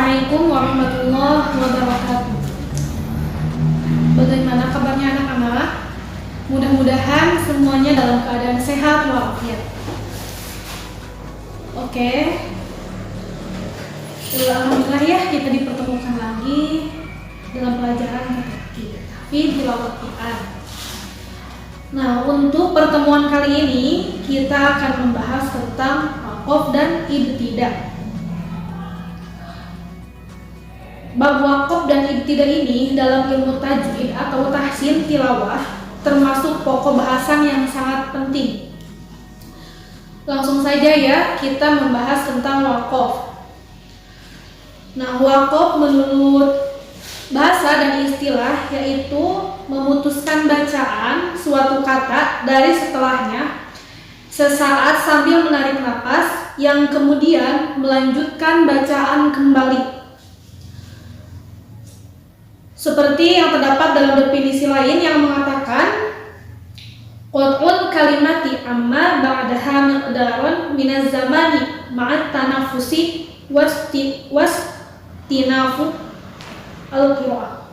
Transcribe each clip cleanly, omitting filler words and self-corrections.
Assalamualaikum warahmatullahi wabarakatuh. Bagaimana kabarnya anak-anak? Mudah-mudahan semuanya dalam keadaan sehat walafiat. Oke. Alhamdulillah ya, kita dipertemukan lagi dalam pelajaran tahfidz tilawah Quran. Nah, untuk pertemuan kali ini kita akan membahas tentang waqaf dan ibtidah. Bab waqaf dan ibtidah ini dalam ilmu tajwid atau tahsin tilawah termasuk pokok bahasan yang sangat penting. Langsung saja ya, kita membahas tentang waqaf. Nah, waqaf menurut bahasa dan istilah yaitu memutuskan bacaan suatu kata dari setelahnya sesaat sambil menarik napas yang kemudian melanjutkan bacaan kembali. Seperti yang terdapat dalam definisi lain yang mengatakan qat'ul kalimati amma ba'daha miqdarun minaz zamani ma'at tanafusi wastinafu al-qira'ah,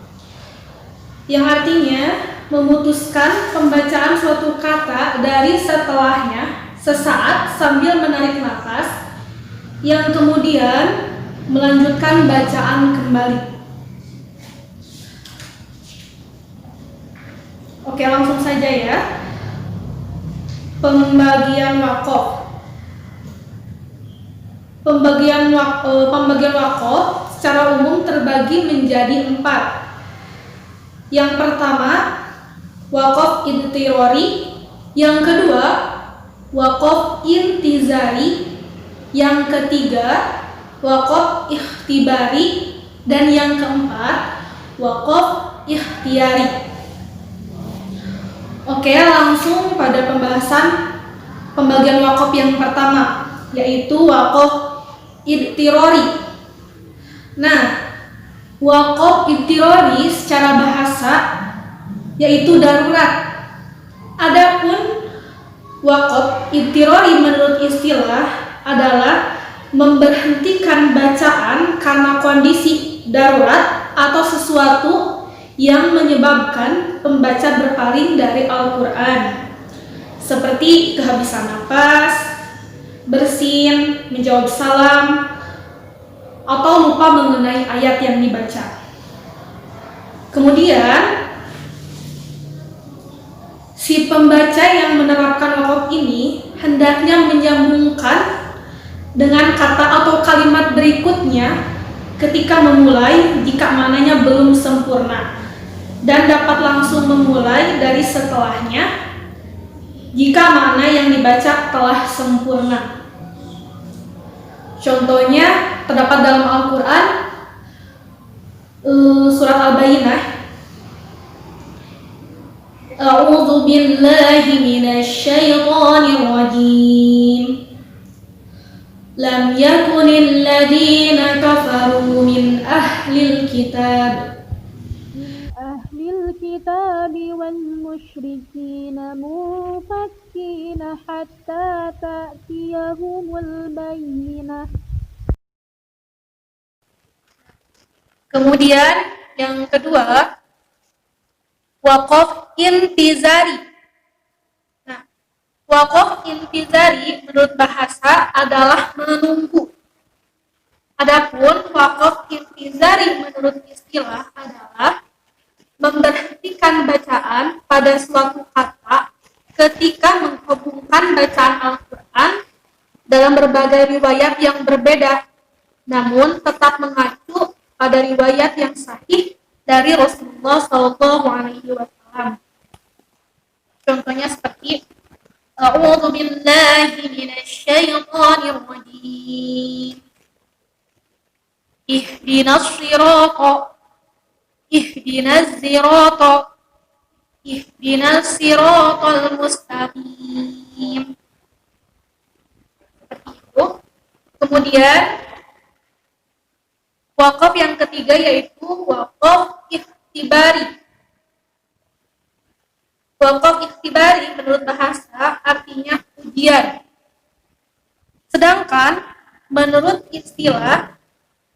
yang artinya memutuskan pembacaan suatu kata dari setelahnya sesaat sambil menarik nafas yang kemudian melanjutkan bacaan kembali. Oke, langsung saja ya. Pembagian waqaf. Pembagian waqaf secara umum terbagi menjadi 4. Yang pertama, waqaf idtirari. Yang kedua, waqaf intizari. Yang ketiga, waqaf ikhtibari. Dan yang keempat, waqaf ikhtiyari. Oke, langsung pada pembagian waqaf yang pertama, yaitu waqaf idtirari. Nah, waqaf idtirari secara bahasa yaitu darurat. Adapun waqaf idtirari menurut istilah adalah memberhentikan bacaan karena kondisi darurat atau sesuatu yang menyebabkan pembaca berpaling dari Al-Quran, seperti kehabisan napas, bersin, menjawab salam, atau lupa mengenai ayat yang dibaca. Kemudian, si pembaca yang menerapkan waqaf ini hendaknya menyambungkan dengan kata atau kalimat berikutnya ketika memulai jika maknanya belum sempurna, dan dapat langsung memulai dari setelahnya jika makna yang dibaca telah sempurna. Contohnya terdapat dalam Al-Quran surat Al-Bayyinah, A'udzu billahi minasyaitonir rajim. Lam yakunil ladzina kafaru min ahlil kitab wal musyrikina munfakkina hatta ta'tiyahumul bayyinah. Kemudian yang kedua, waqaf intizari. Nah, waqaf intizari menurut bahasa adalah menunggu. Adapun waqaf intizari menurut istilah adalah memberhentikan bacaan pada suatu kata ketika menghubungkan bacaan Al-Quran dalam berbagai riwayat yang berbeda, namun tetap mengacu pada riwayat yang sahih dari Rasulullah SAW. Contohnya seperti A'udzu billahi minasyaitonir rajim. Ihdinas siratal mustaqim. Seperti itu. Kemudian waqaf yang ketiga yaitu waqaf ikhtibari. Waqaf ikhtibari menurut bahasa artinya ujian. Sedangkan menurut istilah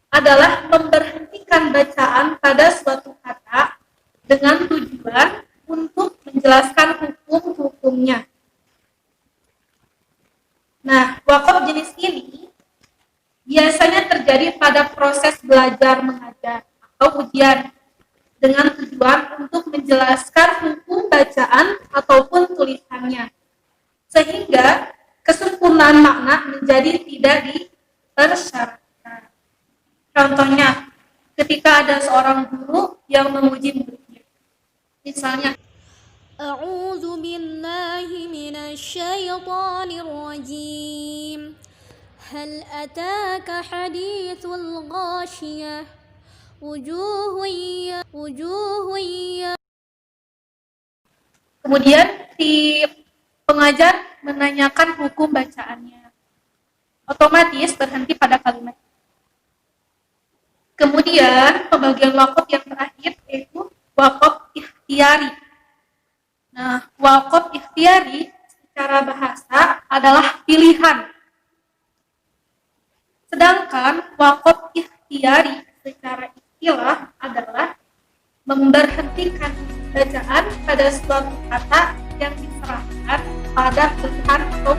adalah memberhentikan bacaan pada suatu kata dengan tujuan untuk menjelaskan hukum-hukumnya. Nah, wakaf jenis ini biasanya terjadi pada proses belajar mengajar atau ujian dengan tujuan untuk menjelaskan hukum bacaan ataupun tulisannya, sehingga kesempurnaan makna menjadi tidak dipersyaratkan. Contohnya, ketika ada seorang guru yang memuji muridnya, misalnya, أعوذ بالله من الشيطان الرجيم هل أتاك حديث الغاشية وجوه kemudian si pengajar menanyakan hukum bacaannya, otomatis berhenti pada kalimat. Kemudian pembagian wakaf yang terakhir yaitu wakaf ikhtiari. Nah, wakaf ikhtiari secara bahasa adalah pilihan. Sedangkan wakaf ikhtiari secara istilah adalah memberhentikan bacaan pada suatu kata yang diserahkan pada pilihan atau